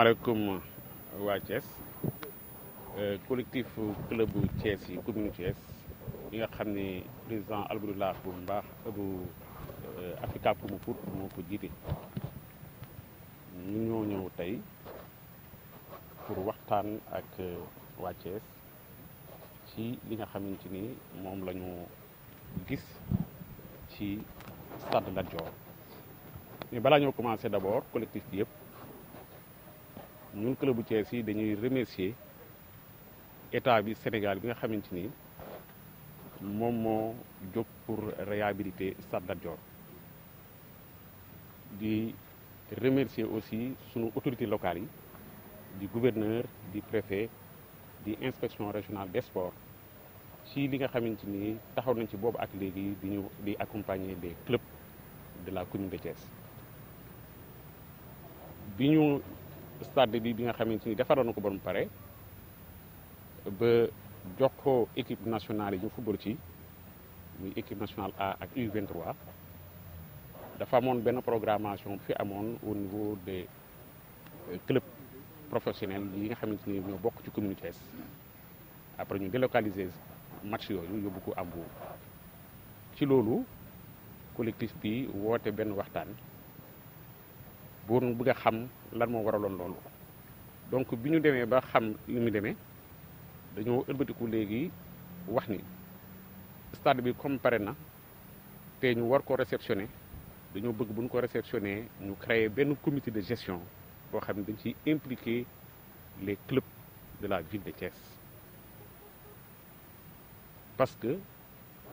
asalaamaaleykum waa Thiès collectif club bu Thiès yi commune Thiès yi nga xam ne président Alhamdulilah bu mbaax bu Africa Promo Foot moo ko jiite ñu ñoo ñëw tey pour waxtaan ak waa Thiès ci li nga xamante ni moom la ñu gis ci stade Lat Dior mais balaa ñoo commencé d'abord collectif bi yëpp ñun club bu Thiès yi dañuy remercier état bi Sénégal bi nga xamante ni moom moo jóg pour réhabiliter stade Lat Dior di remercier aussi sunu autorités locales yi di gouverneur di préfet di inspection régionale des sports ci li nga xamante ni taxaw nañ ci boobu ak léegi di accompagner des clubs de la commune de Thiès bi ñu stade bi nga xamante ni defaroon na ko ba mu pare ba jox ko équipe nationale yi ñu football ci muy équipe nationale A ak U23 dafa amoon benn programmation fi amoon au niveau des clubs professionnels yi nga xamante ni ñoo bokk ci commune Thiès après ñu délocaliser match yooyu yóbbu ko am Mbour ci loolu collectif bi woote benn waxtaan bu bëgg a xam lan moo waraloon loolu donc bi ñu demee ba xam li mu demee dañoo ëlbatiku léegi wax ni stade bi comme pare na te ñu war ko réceptionner dañoo bëgg bu ñu ko réceptionner ñu créer benn comité de gestion boo xam ne dañ ciy impliquer les clubs de la ville de Thiès parce que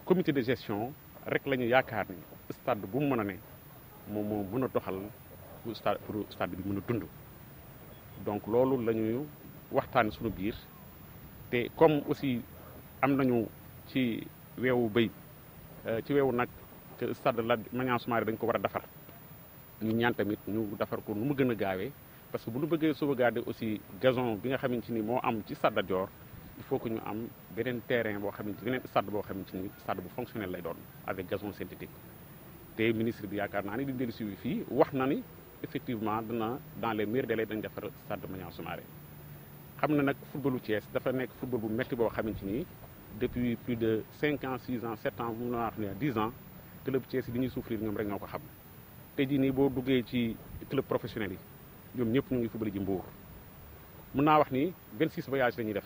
comité de gestion rek la ñu yaakaar ni stade bu mu mën a ne moom moo mën a doxal pour stade bi mën a dund donc loolu la ñuy waxtaan suñu biir te comme aussi am nañu ci weewu bëy ci weewu nag que stade la Maniang Soumaré dañ ko war a defar ñu ñaan tamit ñu defar ko nu mu gën a gaawee parce que bu ñu bëggee sauvegarder aussi gazon bi nga xamante ni moo am ci stade Lat Dior il faut que ñu am beneen terrain boo xamante beneen stade boo xamante ni stade bu fonctionnel lay doon avec gazon synthétique te ministre bi yaakaar naa ni di dellu si fii wax na ni effectivement dana dans les meilleurs délais dañ defar stade Maniang Soumaré xam na nag footballu Thiès dafa nekk football bu métti boo xamante ni depuis plus de 5 ans 6 ans 7 ans mun naa wax ne 10 ans club Thiès yi li ñuy souffrir ñoom rek ñoo ko xam te jii nii boo duggee ci club professionnel yi ñoom ñëpp ñu ngi football ji Mbour mun naa wax ni 26 voyages la ñuy def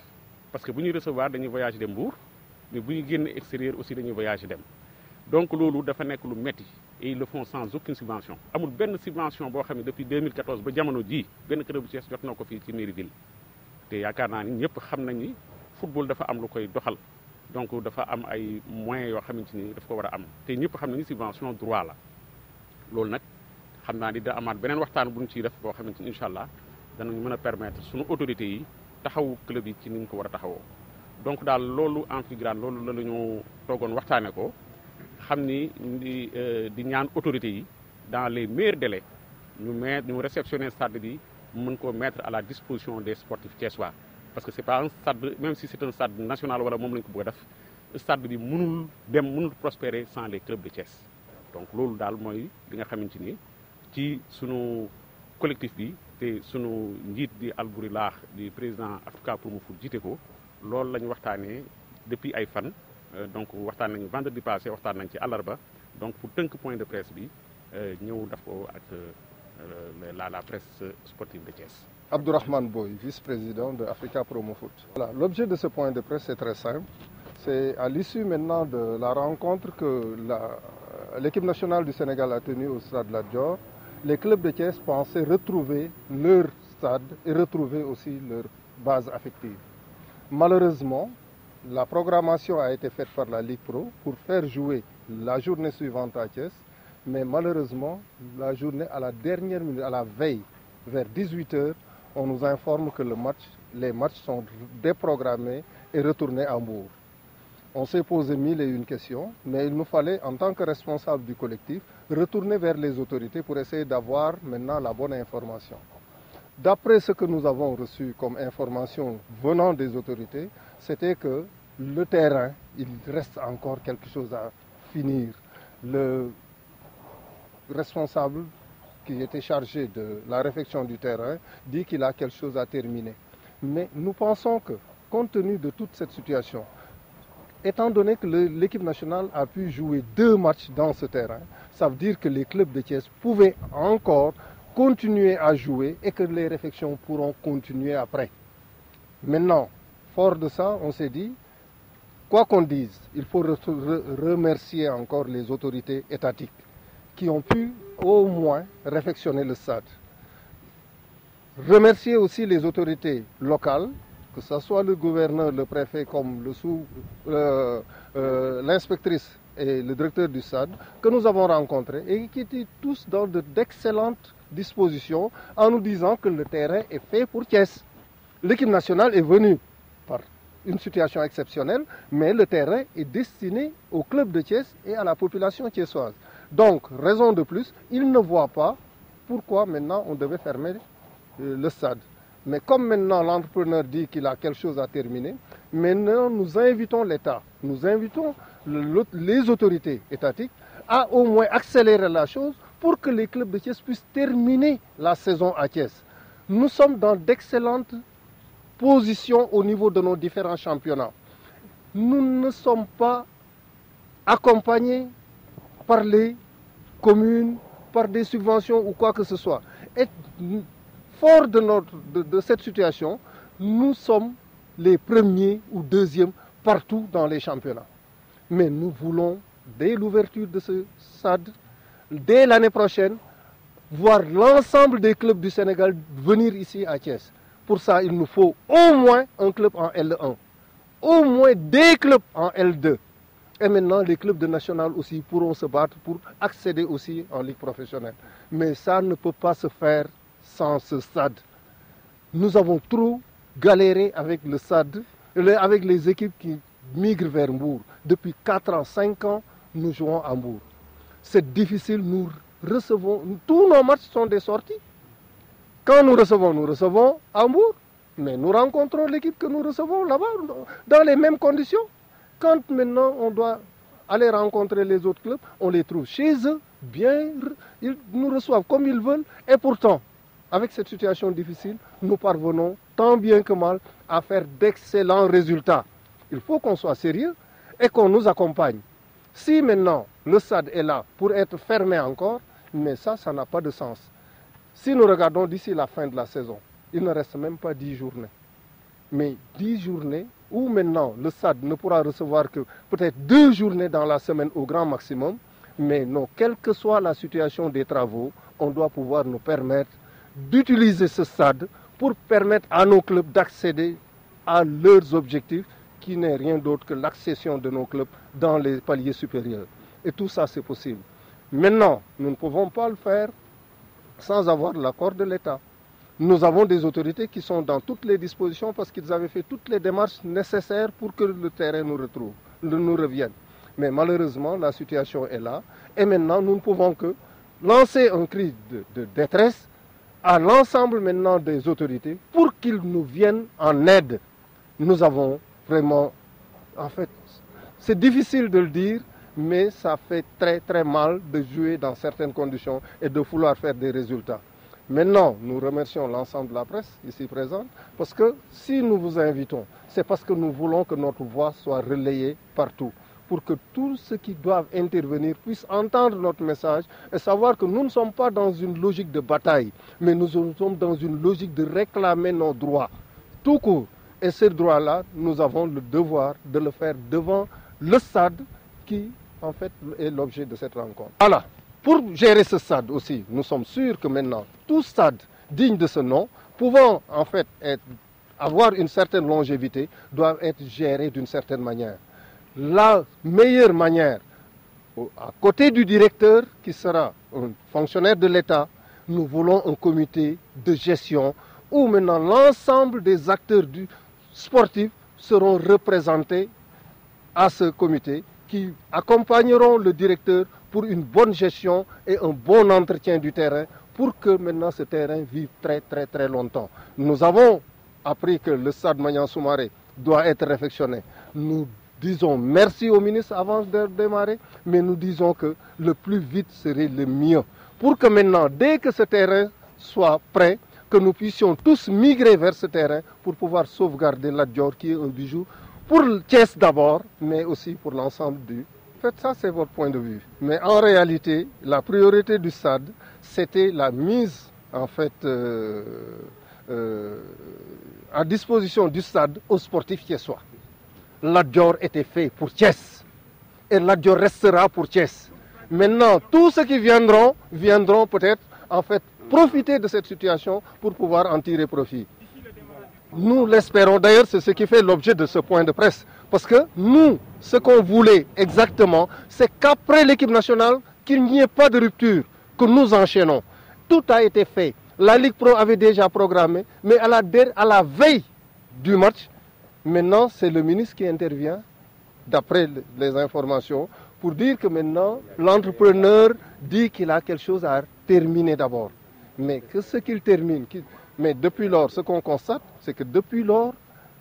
parce que bu ñuy recevoir dañuy voyage dem Mbour mais bu ñu génn extérieur aussi dañuy voyage dem donc loolu dafa nekk lu métti et ils le font sans aucune subvention amul benn subvention boo xam ne depuis 2014 ba jamono ji benn club bu Thiès jot na ko fii ci mairie ville te yaakaar naa ni ñëpp xam nañ ni football dafa am lu koy doxal donc dafa am ay moyens yoo xamante ni daf ko war a am te ñëpp xam nañu subvention droit la loolu nag xam naa ni da amaat beneen waxtaan bu ñu ciy def boo xamante ni incha allah danañ mën a permettre suñu autorités yi taxawu club yi ci ni ñu ko war a taxawoo donc daal loolu en filigrane loolu la ñu toogoon waxtaane ko xam ni di ñaan autorités yi dans les meilleurs délais ñu réceptionner stade bi mën koo mettre à la disposition des sportifs thiessois parce que c'est pas un stade même si c'est un stade national wala moom lañ ko bëgg a def stade bi mënul prospérer sans les clubs de Thiès donc loolu daal mooy li nga xamante ni ci sunu collectif bi te sunu njiit di Alhamdulilah di président Africa Promo Foot jiite ko loolu la ñu waxtaanee depuis ay fan donc waxtaan nañu vendredi passé waxtaan nañ ci àllarba donc pour tënk point de presse bi ñëw def ko ak la presse sportive de Thiès. Abdourahmane Boy, vice-président de Africa Promo Foot. Voilà, l'objet de ce point de presse est très simple. C'est à l'issue maintenant de la rencontre que l'équipe nationale du Sénégal a tenue au stade Lat Dior. Les clubs de Thiès pensaient retrouver leur stade et retrouver aussi leur base affective. Malheureusement, la programmation a été faite par la Ligue Pro pour faire jouer la journée suivante à Thiès. Mais malheureusement, la journée à la dernière minute, à la veille, vers 18h, on nous informe que les matchs sont déprogrammés et retournés à Mbour. On s'est posé mille et une questions, mais il nous fallait, en tant que responsable du collectif, retourner vers les autorités pour essayer d'avoir maintenant la bonne information. D'après ce que nous avons reçu comme information venant des autorités, c'était que le terrain, il reste encore quelque chose à finir. Le responsable qui était chargé de la réfection du terrain, dit qu'il a quelque chose à terminer. Mais nous pensons que, compte tenu de toute cette situation, étant donné que l'équipe nationale a pu jouer 2 matchs dans ce terrain, ça veut dire que les clubs de Thiès pouvaient encore continuer à jouer et que les réflexions pourront continuer après. Maintenant, fort de ça, on s'est dit, quoi qu'on dise, il faut remercier encore les autorités étatiques qui ont pu au moins réfectionner le stade. Remercier aussi les autorités locales, que ce soit le gouverneur, le préfet, comme l'inspectrice et le directeur du stade, que nous avons rencontrés et qui étaient tous dans d'excellentes dispositions en nous disant que le terrain est fait pour Thiès. L'équipe nationale est venue par une situation exceptionnelle, mais le terrain est destiné au club de Thiès et à la population thiessoise. Donc, raison de plus, ils ne voient pas pourquoi maintenant on devait fermer le stade. Mais comme maintenant l'entrepreneur dit qu'il a quelque chose à terminer, maintenant nous invitons l'État, nous invitons les autorités étatiques à au moins accélérer la chose pour que les clubs de Thiès puissent terminer la saison à Thiès. Nous sommes dans d'excellentes positions au niveau de nos différents championnats. Nous ne sommes pas accompagnés par les communes, par des subventions ou quoi que ce soit. Et fort de cette situation, nous sommes les premiers ou deuxièmes partout dans les championnats. Mais nous voulons, dès l'ouverture de ce stade, dès l'année prochaine, voir l'ensemble des clubs du Sénégal venir ici à Thiès. Pour ça, il nous faut au moins un club en L1, au moins des clubs en L2. Et maintenant, les clubs de national aussi pourront se battre pour accéder aussi en ligue professionnelle. Mais ça ne peut pas se faire sans ce stade. Nous avons trop galéré avec le stade, avec les équipes qui migrent vers Mbour. Depuis 4 ans, 5 ans, nous jouons à Mbour. C'est difficile, nous recevons, tous nos matchs sont des sorties. Quand nous recevons à Mbour, mais nous rencontrons l'équipe que nous recevons là-bas, dans les mêmes conditions. Quand maintenant on doit aller rencontrer les autres clubs, on les trouve chez eux, bien, ils nous reçoivent comme ils veulent, et pourtant, avec cette situation difficile, nous parvenons tant bien que mal à faire d'excellents résultats. Il faut qu'on soit sérieux et qu'on nous accompagne. Si maintenant le stade est là pour être fermé encore, mais ça n'a pas de sens. Si nous regardons d'ici la fin de la saison, il ne reste même pas 10 journées. Mais 10 journées où maintenant le stade ne pourra recevoir que peut-être 2 journées dans la semaine au grand maximum, mais non, quelle que soit la situation des travaux, on doit pouvoir nous permettre d'utiliser ce stade pour permettre à nos clubs d'accéder à leurs objectifs, qui n'est rien d'autre que l'accession de nos clubs dans les paliers supérieurs. Et tout ça, c'est possible. Maintenant, nous ne pouvons pas le faire sans avoir l'accord de l'État. Nous avons des autorités qui sont dans toutes les dispositions parce qu'ils avaient fait toutes les démarches nécessaires pour que le terrain nous revienne. Mais malheureusement, la situation est là. Et maintenant, nous ne pouvons que lancer un cri de détresse à l'ensemble maintenant des autorités pour qu'ils nous viennent en aide. Nous avons vraiment, en fait, c'est difficile de le dire, mais ça fait très très mal de jouer dans certaines conditions et de vouloir faire des résultats. Maintenant, nous remercions l'ensemble de la presse ici présente parce que si nous vous invitons, c'est parce que nous voulons que notre voix soit relayée partout pour que tous ceux qui doivent intervenir puissent entendre notre message et savoir que nous ne sommes pas dans une logique de bataille, mais nous sommes dans une logique de réclamer nos droits, tout court. Et ce droit-là, nous avons le devoir de le faire devant le stade qui, en fait, est l'objet de cette rencontre. Voilà. Pour gérer ce stade aussi, nous sommes sûrs que maintenant, tout stade digne de ce nom, pouvant en fait avoir une certaine longévité, doit être géré d'une certaine manière. La meilleure manière, à côté du directeur qui sera un fonctionnaire de l'État, nous voulons un comité de gestion où maintenant l'ensemble des acteurs sportifs seront représentés à ce comité qui accompagneront le directeur pour une bonne gestion et un bon entretien du terrain pour que maintenant ce terrain vive très très très longtemps. Nous avons appris que le stade Maniang Soumaré doit être réfectionné. Nous disons merci au ministre avant de démarrer, mais nous disons que le plus vite serait le mieux pour que maintenant, dès que ce terrain soit prêt, que nous puissions tous migrer vers ce terrain pour pouvoir sauvegarder Lat Dior qui est un bijou pour Thiès d'abord, mais aussi pour l'ensemble du... En fait, ça c'est votre point de vue. Mais en réalité, la priorité du stade, c'était la mise en fait à disposition du stade aux sportifs thiessois. Lat Dior était fait pour Thiès et Lat Dior restera pour Thiès. Maintenant, tous ceux qui viendront peut-être en fait profiter de cette situation pour pouvoir en tirer profit. Nous l'espérons, d'ailleurs c'est ce qui fait l'objet de ce point de presse. Parce que nous, ce qu'on voulait exactement, c'est qu'après l'équipe nationale, qu'il n'y ait pas de rupture, que nous enchaînons. Tout a été fait. La Ligue Pro avait déjà programmé, mais à la veille du match, maintenant c'est le ministre qui intervient, d'après les informations, pour dire que maintenant l'entrepreneur dit qu'il a quelque chose à terminer d'abord. Mais que ce qu'il termine, mais depuis lors, ce qu'on constate, c'est que depuis lors,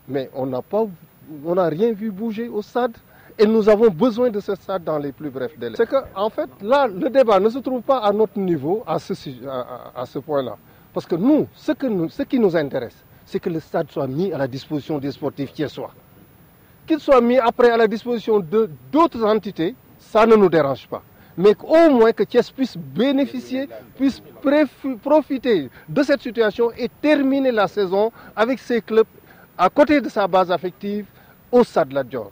mais on n'a rien vu bouger au stade et nous avons besoin de ce stade dans les plus brefs délais. C'est qu'en fait, là, le débat ne se trouve pas à notre niveau à ce point-là. Parce que nous, ce qui nous intéresse, c'est que le stade soit mis à la disposition des sportifs thiessois. Qu'il soit mis après à la disposition d'autres entités, ça ne nous dérange pas. Mais au moins que Thiès puisse bénéficier, puisse profiter de cette situation et terminer la saison avec ses clubs à côté de sa base affective au stade Lat Dior.